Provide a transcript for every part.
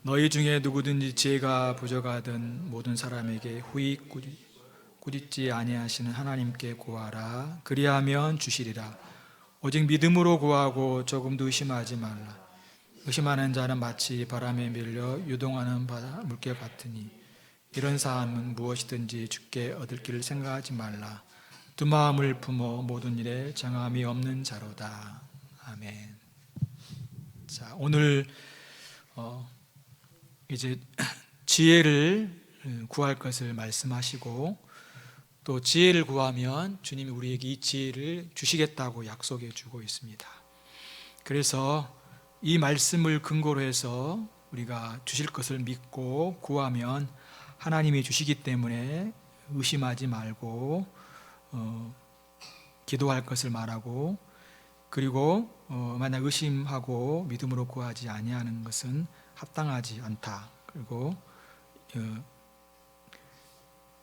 너희 중에 누구든지 지혜가 부족하든 모든 사람에게 후히 꾸짖지 아니하시는 하나님께 구하라. 그리하면 주시리라. 오직 믿음으로 구하고 조금도 의심하지 말라. 의심하는 자는 마치 바람에 밀려 유동하는 바다 물결 같으니 이런 사람은 무엇이든지 주께 얻을 길을 생각하지 말라. 두 마음을 품어 모든 일에 정함이 없는 자로다. 아멘. 자, 오늘 이제 지혜를 구할 것을 말씀하시고, 또 지혜를 구하면 주님이 우리에게 이 지혜를 주시겠다고 약속해 주고 있습니다. 그래서 이 말씀을 근거로 해서 우리가 주실 것을 믿고 구하면 하나님이 주시기 때문에 의심하지 말고 기도할 것을 말하고, 그리고 만약 의심하고 믿음으로 구하지 아니하는 것은 합당하지 않다. 그리고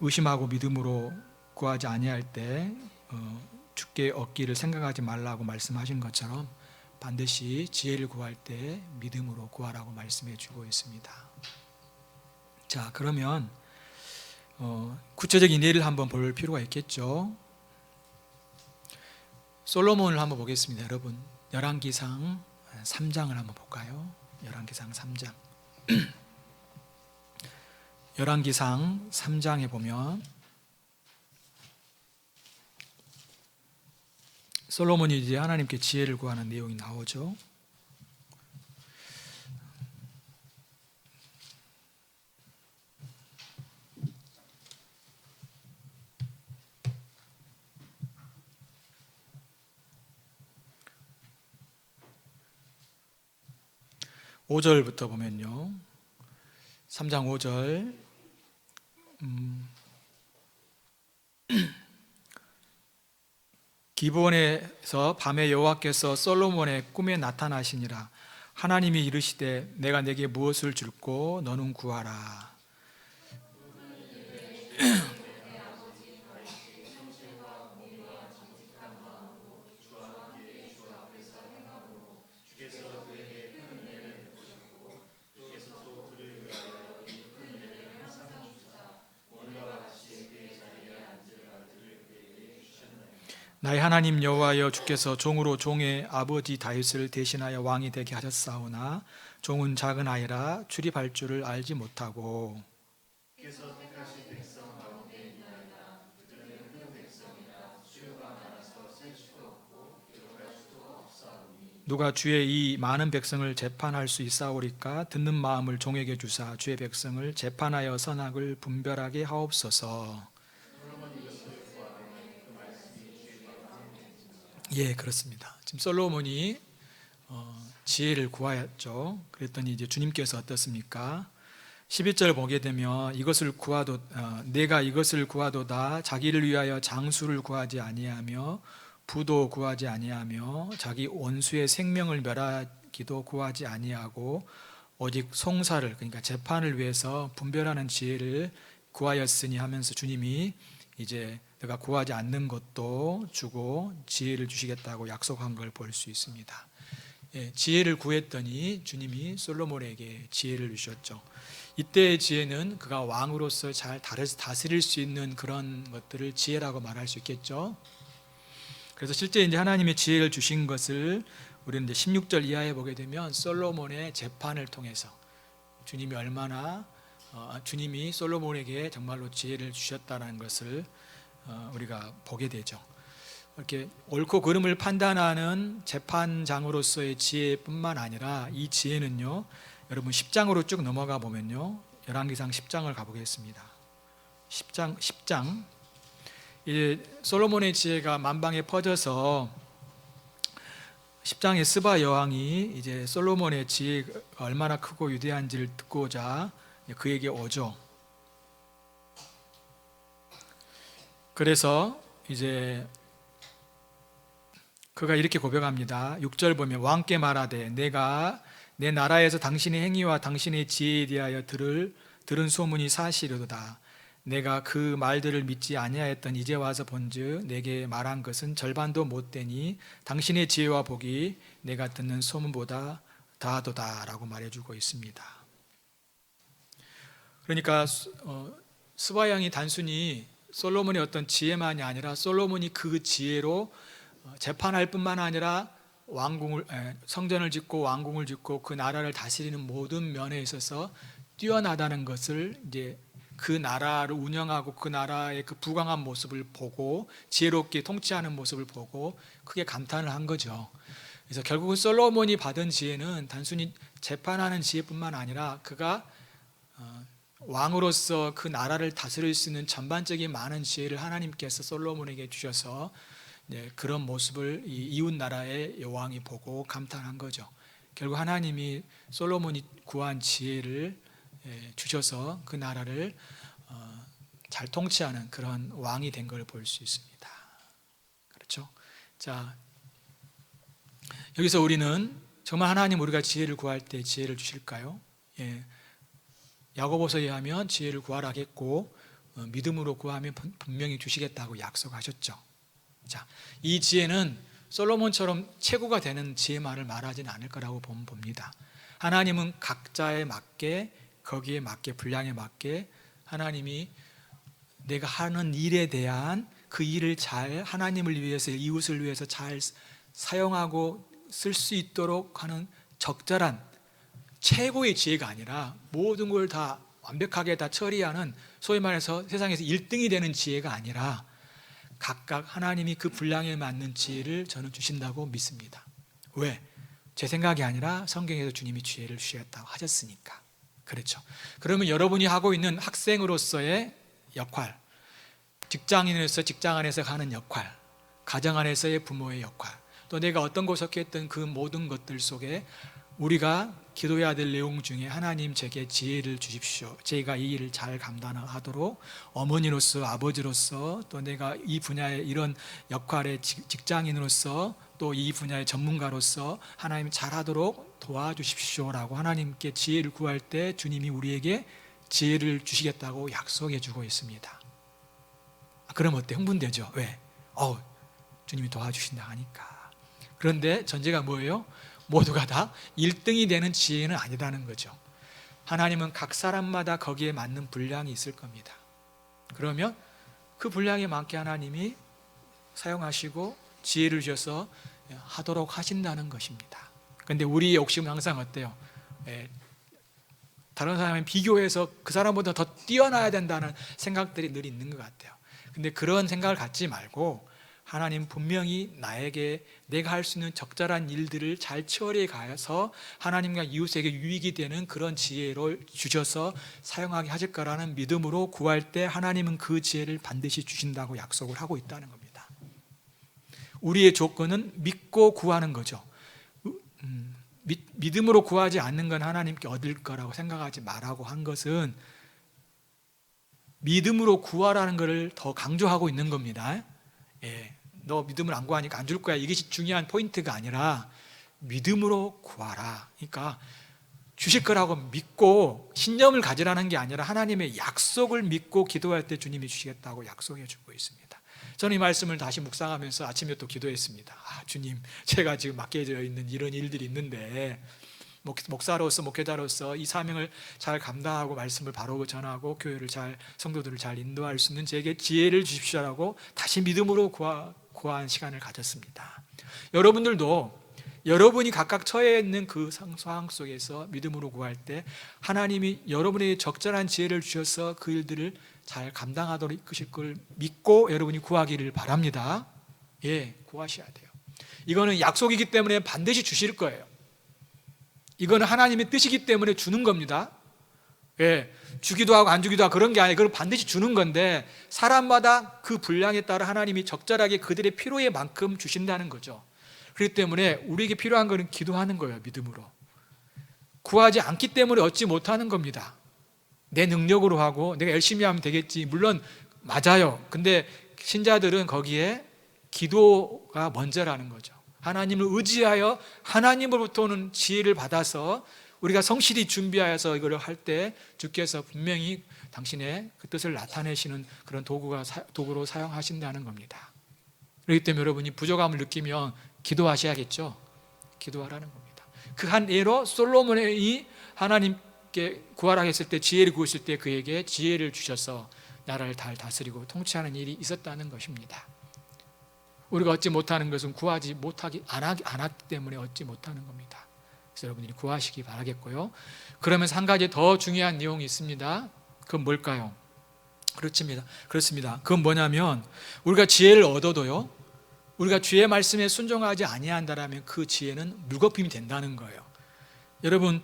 의심하고 믿음으로 구하지 아니할 때 주께 얻기를 생각하지 말라고 말씀하신 것처럼 반드시 지혜를 구할 때 믿음으로 구하라고 말씀해 주고 있습니다. 자, 그러면 구체적인 예를 한번 볼 필요가 있겠죠. 솔로몬을 한번 보겠습니다. 여러분, 열왕기상 3장을 한번 볼까요? 열왕기상 3장. 열왕기상 3장에 보면 솔로몬이 이제 하나님께 지혜를 구하는 내용이 나오죠. (5절부터) 보면요, 3장 5절, 기브온에서 밤에 여호와께서 솔로몬의 꿈에 나타나시니라. 하나님이 이르시되 내가 내게 무엇을 줄꼬 너는 구하라. 나의 하나님 여호와여, 주께서 종으로 종의 아버지 다윗을 대신하여 왕이 되게 하셨사오나 종은 작은 아이라 출입할 줄을 알지 못하고 누가 주의 이 많은 백성을 재판할 수 있사오리까? 듣는 마음을 종에게 주사 주의 백성을 재판하여 선악을 분별하게 하옵소서. 예, 그렇습니다. 지금 솔로몬이 지혜를 구하였죠. 그랬더니 이제 주님께서 어떻습니까? 11절 보게 되면 내가 이것을 구하도다 자기를 위하여 장수를 구하지 아니하며 부도 구하지 아니하며 자기 원수의 생명을 멸하기도 구하지 아니하고 오직 송사를, 그러니까 재판을 위해서 분별하는 지혜를 구하였으니 하면서 주님이 이제 내가 구하지 않는 것도 주고 지혜를 주시겠다고 약속한 걸 볼 수 있습니다. 예, 지혜를 구했더니 주님이 솔로몬에게 지혜를 주셨죠. 이때의 지혜는 그가 왕으로서 잘 다스릴 수 있는 그런 것들을 지혜라고 말할 수 있겠죠. 그래서 실제 이제 하나님의 지혜를 주신 것을 우리는 이제 16절 이하에 보게 되면 솔로몬의 재판을 통해서 주님이 솔로몬에게 정말로 지혜를 주셨다는 것을 우리가 보게 되죠. 이렇게 옳고 그름을 판단하는 재판장으로서의 지혜뿐만 아니라 이 지혜는요, 여러분 10장으로 쭉 넘어가 보면요, 열왕기상 10장을 가보겠습니다. 10장 이제 솔로몬의 지혜가 만방에 퍼져서 10장의 스바 여왕이 이제 솔로몬의 지혜가 얼마나 크고 위대한지를 듣고자 그에게 오죠. 그래서 이제 그가 이렇게 고백합니다. 6절 보면 왕께 말하되 내가 내 나라에서 당신의 행위와 당신의 지혜에 대하여 들은 소문이 사실이로다. 내가 그 말들을 믿지 아니하였더니 이제 와서 본즉 내게 말한 것은 절반도 못되니 당신의 지혜와 복이 내가 듣는 소문보다 다하도다 라고 말해주고 있습니다. 그러니까 스바양이 단순히 솔로몬의 어떤 지혜만이 아니라 솔로몬이 그 지혜로 재판할 뿐만 아니라 성전을 짓고 왕궁을 짓고 그 나라를 다스리는 모든 면에 있어서 뛰어나다는 것을 이제 그 나라를 운영하고 그 나라의 그 부강한 모습을 보고 지혜롭게 통치하는 모습을 보고 크게 감탄을 한 거죠. 그래서 결국은 솔로몬이 받은 지혜는 단순히 재판하는 지혜뿐만 아니라 그가 왕으로서 그 나라를 다스릴 수 있는 전반적인 많은 지혜를 하나님께서 솔로몬에게 주셔서 그런 모습을 이 이웃 나라의 여왕이 보고 감탄한 거죠. 결국 하나님이 솔로몬이 구한 지혜를 주셔서 그 나라를 잘 통치하는 그런 왕이 된 걸 볼 수 있습니다. 그렇죠? 자, 여기서 우리는 정말 하나님 우리가 지혜를 구할 때 지혜를 주실까요? 야고보서에 의하면 지혜를 구하라 하겠고 믿음으로 구하면 분명히 주시겠다고 약속하셨죠. 자, 이 지혜는 솔로몬처럼 최고가 되는 지혜만을 말하지는 않을 거라고 봅니다. 하나님은 각자에 맞게 거기에 맞게 분량에 맞게 하나님이 내가 하는 일에 대한 그 일을 잘 하나님을 위해서 이웃을 위해서 잘 사용하고 쓸 수 있도록 하는 적절한 최고의 지혜가 아니라 모든 걸 다 완벽하게 다 처리하는 소위 말해서 세상에서 1등이 되는 지혜가 아니라 각각 하나님이 그 분량에 맞는 지혜를 저는 주신다고 믿습니다. 왜? 제 생각이 아니라 성경에서 주님이 지혜를 주시겠다고 하셨으니까. 그렇죠. 그러면 여러분이 하고 있는 학생으로서의 역할, 직장인으로서 직장 안에서 하는 역할, 가정 안에서의 부모의 역할, 또 내가 어떤 곳에 속해 있던 그 모든 것들 속에 우리가 기도해야 될 내용 중에 하나님 제게 지혜를 주십시오. 제가 이 일을 잘 감당하도록 어머니로서 아버지로서 또 내가 이 분야의 이런 역할의 직장인으로서 또 이 분야의 전문가로서 하나님 잘하도록 도와주십시오라고 하나님께 지혜를 구할 때 주님이 우리에게 지혜를 주시겠다고 약속해 주고 있습니다. 그럼 어때? 흥분되죠? 왜? 주님이 도와주신다 하니까. 그런데 전제가 뭐예요? 모두가 다 1등이 되는 지혜는 아니라는 거죠. 하나님은 각 사람마다 거기에 맞는 분량이 있을 겁니다. 그러면 그 분량에 맞게 하나님이 사용하시고 지혜를 주셔서 하도록 하신다는 것입니다. 그런데 우리의 욕심은 항상 어때요? 다른 사람에 비교해서 그 사람보다 더 뛰어나야 된다는 생각들이 늘 있는 것 같아요. 근데 그런 생각을 갖지 말고 하나님 분명히 나에게 내가 할 수 있는 적절한 일들을 잘 처리해 가서 하나님과 이웃에게 유익이 되는 그런 지혜를 주셔서 사용하게 하실 거라는 믿음으로 구할 때 하나님은 그 지혜를 반드시 주신다고 약속을 하고 있다는 겁니다. 우리의 조건은 믿고 구하는 거죠. 믿음으로 구하지 않는 건 하나님께 얻을 거라고 생각하지 말라고 한 것은 믿음으로 구하라는 것을 더 강조하고 있는 겁니다. 너 믿음을 안 구하니까 안 줄 거야. 이것이 중요한 포인트가 아니라 믿음으로 구하라. 그러니까 주실 거라고 믿고 신념을 가지라는 게 아니라 하나님의 약속을 믿고 기도할 때 주님이 주시겠다고 약속해 주고 있습니다. 저는 이 말씀을 다시 묵상하면서 아침에 또 기도했습니다. 주님, 제가 지금 맡겨져 있는 이런 일들이 있는데 목사로서 목회자로서 이 사명을 잘 감당하고 말씀을 바로 전하고 교회를 잘 성도들을 잘 인도할 수 있는 제게 지혜를 주십시오라고 다시 믿음으로 구한 시간을 가졌습니다. 여러분들도 여러분이 각각 처해 있는 그 상황 속에서 믿음으로 구할 때 하나님이 여러분에게 적절한 지혜를 주셔서 그 일들을 잘 감당하도록 이끄실 걸 믿고 여러분이 구하기를 바랍니다. 구하셔야 돼요. 이거는 약속이기 때문에 반드시 주실 거예요. 이거는 하나님의 뜻이기 때문에 주는 겁니다. 주기도 하고 안 주기도 하고 그런 게 아니라 그걸 반드시 주는 건데 사람마다 그 분량에 따라 하나님이 적절하게 그들의 필요에 만큼 주신다는 거죠. 그렇기 때문에 우리에게 필요한 것은 기도하는 거예요. 믿음으로. 구하지 않기 때문에 얻지 못하는 겁니다. 내 능력으로 하고 내가 열심히 하면 되겠지. 물론 맞아요. 근데 신자들은 거기에 기도가 먼저라는 거죠. 하나님을 의지하여 하나님으로부터는 지혜를 받아서 우리가 성실히 준비하여서 이걸 할 때 주께서 분명히 당신의 그 뜻을 나타내시는 그런 도구로 사용하신다는 겁니다. 그렇기 때문에 여러분이 부족함을 느끼면 기도하셔야겠죠. 기도하라는 겁니다. 그 한 예로 솔로몬이 하나님께 이렇게 구하라 했을 때, 지혜를 구했을 때 그에게 지혜를 주셔서 나라를 잘 다스리고 통치하는 일이 있었다는 것입니다. 우리가 얻지 못하는 것은 구하지 못하기 안 하기 때문에 얻지 못하는 겁니다. 그래서 여러분들이 구하시기 바라겠고요. 그러면서 한 가지 더 중요한 내용이 있습니다. 그건 뭘까요? 그렇습니다. 그건 뭐냐면, 우리가 지혜를 얻어도요, 우리가 주의 말씀에 순종하지 아니한다라면 그 지혜는 물거품이 된다는 거예요. 여러분,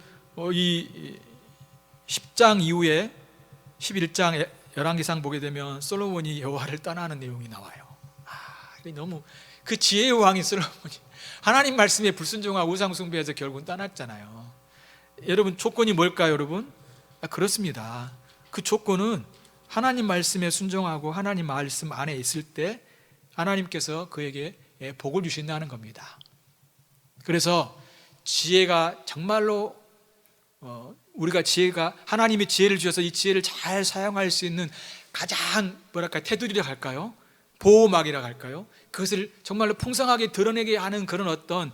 이 10장 이후에 11장 열왕기상 보게 되면 솔로몬이 여호와를 떠나는 내용이 나와요. 너무 그 지혜의 왕이 솔로몬이 하나님 말씀에 불순종하고 우상 숭배해서 결국은 떠났잖아요. 여러분, 조건이 뭘까요, 여러분? 그렇습니다. 그 조건은 하나님 말씀에 순종하고 하나님 말씀 안에 있을 때 하나님께서 그에게 복을 주신다는 겁니다. 그래서 지혜가 정말로 우리가 하나님이 지혜를 주셔서 이 지혜를 잘 사용할 수 있는 가장 테두리라 할까요? 보호막이라 할까요? 그것을 정말로 풍성하게 드러내게 하는 그런 어떤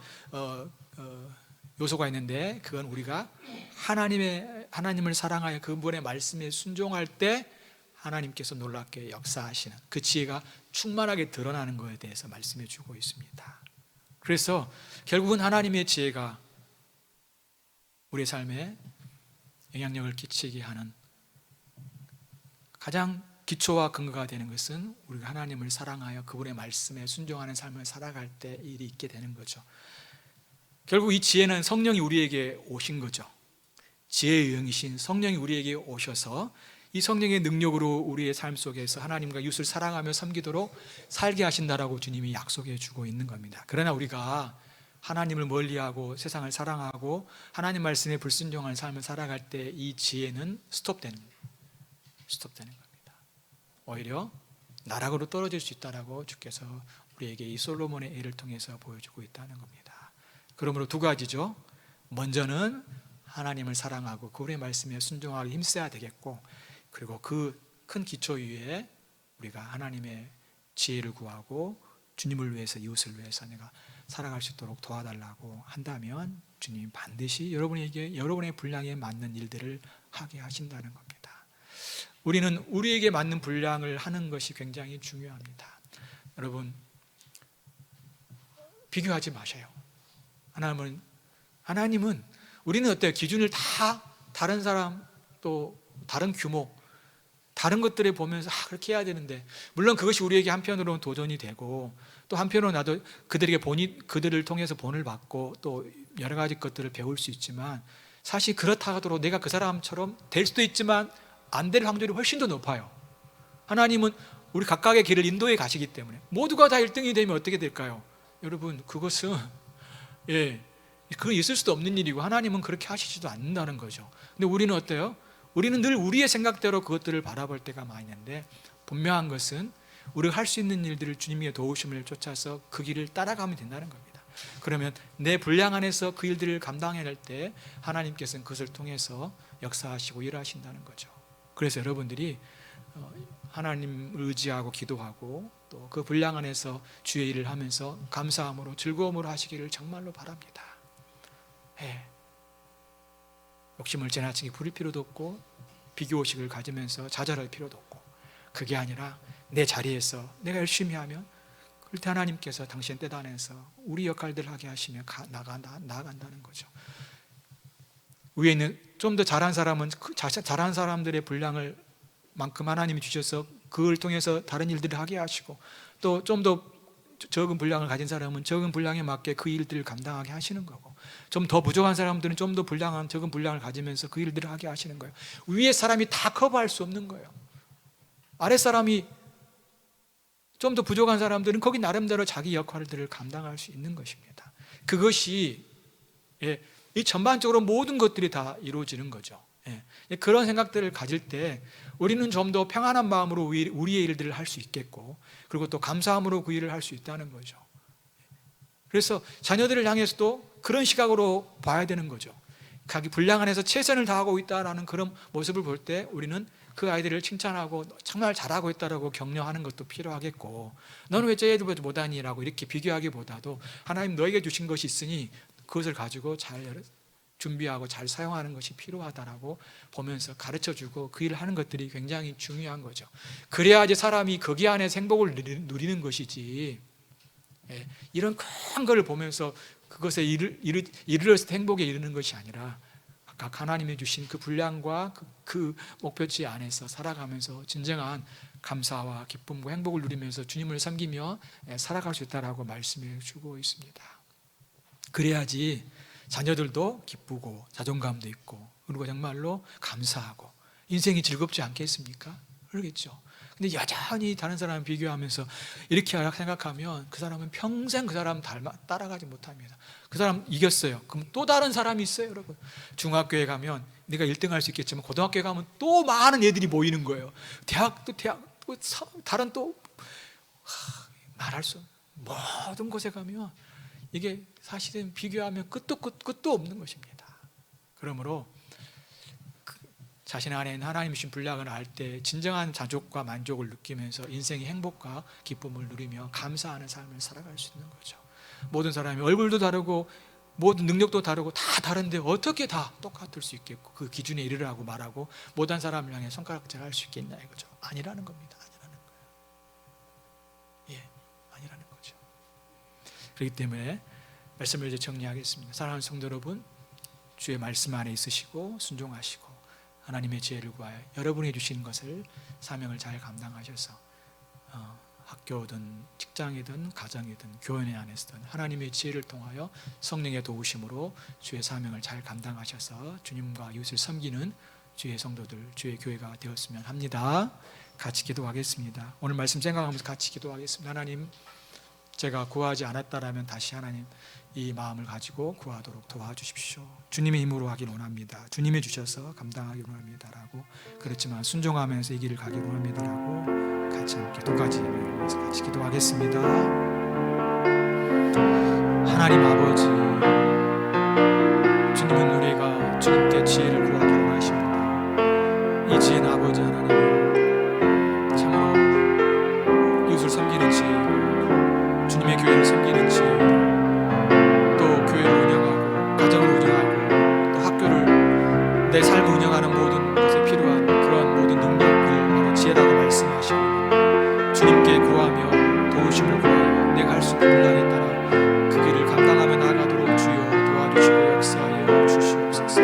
요소가 있는데, 그건 우리가 하나님을 사랑하여 그분의 말씀에 순종할 때 하나님께서 놀랍게 역사하시는 그 지혜가 충만하게 드러나는 것에 대해서 말씀해 주고 있습니다. 그래서 결국은 하나님의 지혜가 우리의 삶에 영향력을 끼치게 하는 가장 기초와 근거가 되는 것은 우리가 하나님을 사랑하여 그분의 말씀에 순종하는 삶을 살아갈 때 일이 있게 되는 거죠. 결국 이 지혜는 성령이 우리에게 오신 거죠. 지혜의 영이신 성령이 우리에게 오셔서 이 성령의 능력으로 우리의 삶 속에서 하나님과 이웃을 사랑하며 섬기도록 살게 하신다라고 주님이 약속해 주고 있는 겁니다. 그러나 우리가 하나님을 멀리하고 세상을 사랑하고 하나님 말씀에 불순종한 삶을 살아갈 때 이 지혜는 스톱되는 겁니다. 오히려 나락으로 떨어질 수 있다라고 주께서 우리에게 이 솔로몬의 예를 통해서 보여주고 있다는 겁니다. 그러므로 두 가지죠. 먼저는 하나님을 사랑하고 그분의 말씀에 순종하기 힘써야 되겠고, 그리고 그 큰 기초 위에 우리가 하나님의 지혜를 구하고 주님을 위해서, 이웃을 위해서 내가 살아갈 수 있도록 도와달라고 한다면 주님 반드시 여러분의 분량에 맞는 일들을 하게 하신다는 겁니다. 우리는 우리에게 맞는 분량을 하는 것이 굉장히 중요합니다. 여러분, 비교하지 마세요. 하나님은 우리는 어때요? 기준을 다 다른 사람, 또 다른 규모, 다른 것들을 보면서 그렇게 해야 되는데, 물론 그것이 우리에게 한편으로는 도전이 되고, 또 한편으로는 나도 그들을 통해서 본을 받고 또 여러 가지 것들을 배울 수 있지만, 사실 그렇다 하더라도 내가 그 사람처럼 될 수도 있지만 안 될 확률이 훨씬 더 높아요. 하나님은 우리 각각의 길을 인도해 가시기 때문에 모두가 다 1등이 되면 어떻게 될까요? 여러분, 그것은 그건 있을 수도 없는 일이고 하나님은 그렇게 하시지도 않는다는 거죠. 근데 우리는 어때요? 우리는 늘 우리의 생각대로 그것들을 바라볼 때가 많이 있는데, 분명한 것은 우리가 할 수 있는 일들을 주님의 도우심을 쫓아서 그 길을 따라가면 된다는 겁니다. 그러면 내 분량 안에서 그 일들을 감당해낼 때 하나님께서는 그것을 통해서 역사하시고 일하신다는 거죠. 그래서 여러분들이 하나님을 의지하고 기도하고 또 그 분량 안에서 주의 일을 하면서 감사함으로 즐거움으로 하시기를 정말로 바랍니다. 욕심을 지나치게 부릴 필요도 없고 비교의식을 가지면서 좌절할 필요도 없고, 그게 아니라 내 자리에서 내가 열심히 하면 그럴 때 하나님께서 당신 때 안에서 우리 역할들을 하게 하시며 나아간다는 거죠. 위에 있는 좀 더 잘한 사람은 잘한 사람들의 분량을 만큼 하나님이 주셔서 그걸 통해서 다른 일들을 하게 하시고, 또 좀 더 적은 분량을 가진 사람은 적은 분량에 맞게 그 일들을 감당하게 하시는 거고, 좀 더 부족한 사람들은 좀 더 적은 분량을 가지면서 그 일들을 하게 하시는 거예요. 위에 사람이 다 커버할 수 없는 거예요. 아래 사람이 좀 더 부족한 사람들은 거기 나름대로 자기 역할들을 감당할 수 있는 것입니다. 그것이 이 전반적으로 모든 것들이 다 이루어지는 거죠. 그런 생각들을 가질 때 우리는 좀 더 평안한 마음으로 우리의 일들을 할 수 있겠고, 그리고 또 감사함으로 그 일을 할 수 있다는 거죠. 그래서 자녀들을 향해서도 그런 시각으로 봐야 되는 거죠. 자기 분량 안에서 최선을 다하고 있다는 그런 모습을 볼 때 우리는 그 아이들을 칭찬하고 정말 잘하고 있다라고 격려하는 것도 필요하겠고, 너는 왜 쟤들보다 못하니? 라고 이렇게 비교하기보다도 하나님 너에게 주신 것이 있으니 그것을 가지고 잘 준비하고 잘 사용하는 것이 필요하다라고 보면서 가르쳐주고 그 일을 하는 것들이 굉장히 중요한 거죠. 그래야지 사람이 거기 안에서 행복을 누리는 것이지, 이런 큰 것을 보면서 그것에 이르러서 행복에 이르는 것이 아니라 각 하나님이 주신 그 분량과 그 목표치 안에서 살아가면서 진정한 감사와 기쁨과 행복을 누리면서 주님을 섬기며 살아갈 수 있다라고 말씀해 주고 있습니다. 그래야지 자녀들도 기쁘고 자존감도 있고, 그리고 정말로 감사하고 인생이 즐겁지 않겠습니까? 그러겠죠. 근데 여전히 다른 사람 비교하면서 이렇게 생각하면 그 사람은 평생 그 사람 따라가지 못합니다. 그 사람 이겼어요. 그럼 또 다른 사람이 있어요, 여러분. 중학교에 가면 내가 1등 할 수 있겠지만 고등학교에 가면 또 많은 애들이 모이는 거예요. 대학도 다른 또 말할 수 없는 모든 곳에 가면 이게 사실은 비교하면 끝도 없는 것입니다. 그러므로 자신 안에 하나님 주신 분량을 알 때 진정한 자족과 만족을 느끼면서 인생의 행복과 기쁨을 누리며 감사하는 삶을 살아갈 수 있는 거죠. 모든 사람이 얼굴도 다르고 모든 능력도 다르고 다 다른데 어떻게 다 똑같을 수 있겠고 그 기준에 이르라고 말하고 못한 사람을 향해 손가락질 할 수 있겠냐 이거죠. 아니라는 겁니다. 아니라는 거예요. 아니라는 거죠. 그렇기 때문에 말씀을 이제 정리하겠습니다. 사랑하는 성도 여러분, 주의 말씀 안에 있으시고 순종하시고 하나님의 지혜를 구하여 여러분이 주신 것을 사명을 잘 감당하셔서 학교든 직장이든 가정이든 교회 안에서든 하나님의 지혜를 통하여 성령의 도우심으로 주의 사명을 잘 감당하셔서 주님과 이웃을 섬기는 주의 성도들, 주의 교회가 되었으면 합니다. 같이 기도하겠습니다. 오늘 말씀 생각하면서 같이 기도하겠습니다. 하나님, 제가 구하지 않았다라면 다시 하나님 이 마음을 가지고 구하도록 도와주십시오. 주님의 힘으로 하길 원합니다. 주님이 주셔서 감당하길 원합니다라고, 그렇지만 순종하면서 이 길을 가길 원합니다라고 같이 함께 두 가지 의미에서 같이 기도하겠습니다. 하나님 아버지, 주님은 우리가 주님께 지혜를 구하길 원하십니다. 이 지혜는 아버지 하나님 참으로 이웃을 섬기는 지혜이고 주님의 교회를 섬기는 지혜이고 내 삶을 운영하는 모든 것에 필요한 그런 모든 능력을 바로 지혜라고 말씀하시고 주님께 구하며 도우심을 구하여 내가 할 수 있는 분량에 따라 그 길을 감당하며 나아가도록 주여 도와주시고 역사하여 주시옵소서.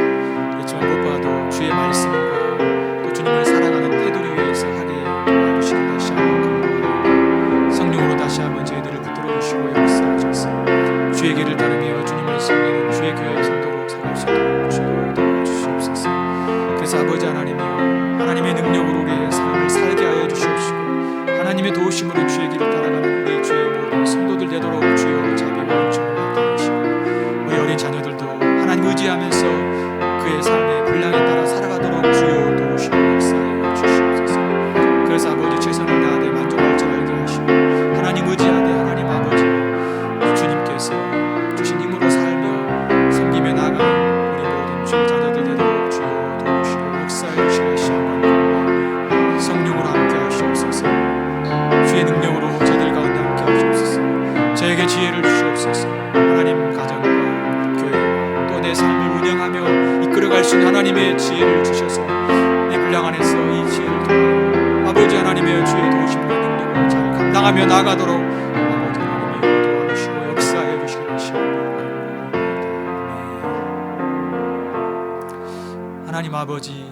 그렇지만 무엇보다도 주의 말씀과 또 주님을 사랑하는 태도를 위해서 하게 도와주시길 다시 한번 간구하며 성령으로 다시 한번 저희들을 붙들어 주시고 역사하셔서 주의 길을 따르며 주님을 섬기는 주의 교회의 성도로 살아갈 수 있도록 주여 도와주시옵소서. 그래서 아버지 하나님이여, 하나님의 능력으로 우리의 삶을 살게 하여 주시옵시고 하나님의 도우심으로 주의 길을 따라가는 우리 주의 모든 성도들 되도록 주여 자비와 은총을 나타내시고 우리 어린 자녀들도 하나님 의지하면서 그의 삶의 분량에 따라 살아가도록 주여 도우시고 역사하여 주시옵소서. 그래서 아버지 최선을 다하되 만족할 줄 알게 하시고 하나님 의지하되 하나님 아버지 주님께서 주신 힘으로 살며 섬기며 나아가는 우리 모든 주의 자녀들 되도록 주여 도우시고 역사해 주시옵소서. 성령으로 함께 하시옵소서. 주의 능력으로 저들 가운데 함께 하시옵소서. 저에게 지혜를 주시옵소서. 하나님 가정과 교회와 또 내 삶을 운영하며 이끌어갈 수 있는 하나님의 지혜를 주셔서 이 분량 안에서 이 지혜를 통하여 아버지 하나님의 주의 도우심과 능력을 잘 감당하며 나아가도록 아버지 하나님이 도와주시고 역사해 주시길 하나님 아버지,